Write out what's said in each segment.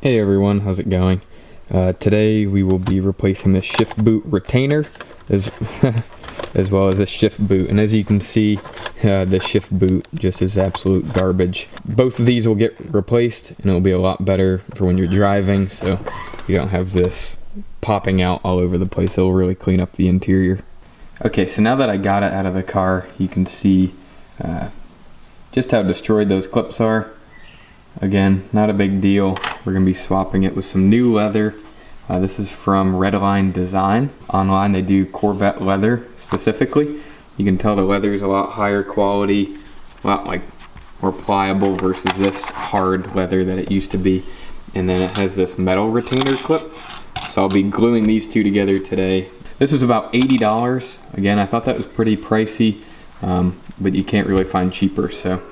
Hey everyone, how's it going? Today we will be replacing the shift boot retainer as well as a shift boot, and as you can see, the shift boot just is absolute garbage. Both of these will get replaced and it'll be a lot better for when you're driving, so you don't have this popping out all over the place. It'll really clean up the interior. Okay, so now that I got it out of the car, you can see just how destroyed those clips are. Again, not a big deal. We're going to be swapping it with some new leather. This is from Redline Design. Online they do Corvette leather specifically. You can tell the leather is a lot higher quality, a lot more pliable versus this hard leather that it used to be. And then it has this metal retainer clip. So I'll be gluing these two together today. This was about $80. Again, I thought that was pretty pricey, but you can't really find cheaper. So.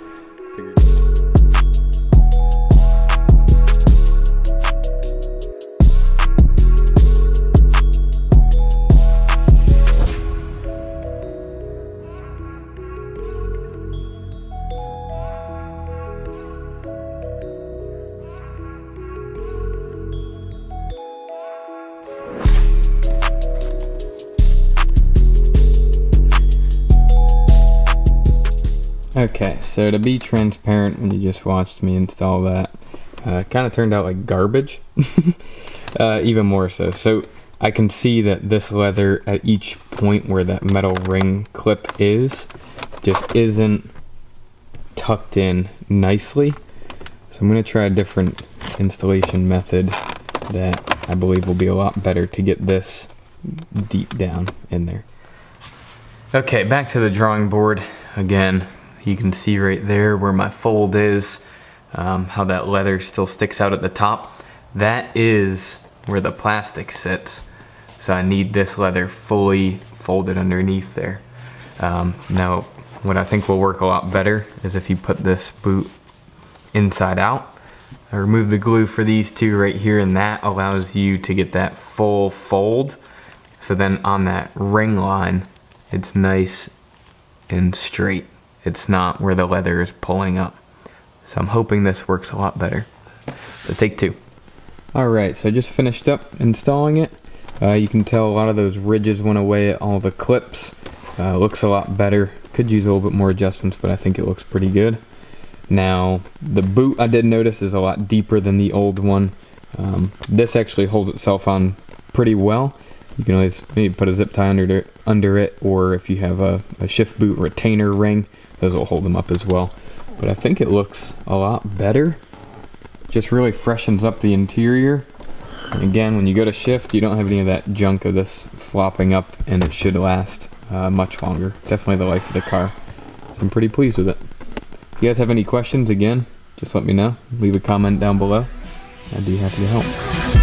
Okay, so to be transparent, when you just watched me install that, kind of turned out like garbage, even more so. So I can see that this leather at each point where that metal ring clip is, just isn't tucked in nicely. So I'm going to try a different installation method that I believe will be a lot better to get this deep down in there. Okay, back to the drawing board again. You can see right there where my fold is, how that leather still sticks out at the top. That is where the plastic sits. So I need this leather fully folded underneath there. Now, what I think will work a lot better is if you put this boot inside out. I remove the glue for these two right here, and that allows you to get that full fold. So then on that ring line, it's nice and straight. It's not where the leather is pulling up. So I'm hoping this works a lot better. So take two. Alright, so I just finished up installing it. You can tell a lot of those ridges went away at all the clips. Looks a lot better. Could use a little bit more adjustments, but I think it looks pretty good. Now, the boot I did notice is a lot deeper than the old one. This actually holds itself on pretty well. You can always maybe put a zip tie under it, or if you have a shift boot retainer ring, those will hold them up as well. But I think it looks a lot better. Just really freshens up the interior. And again, when you go to shift, you don't have any of that junk of this flopping up, and it should last much longer. Definitely the life of the car. So I'm pretty pleased with it. If you guys have any questions, again, just let me know. Leave a comment down below. I'd be happy to help.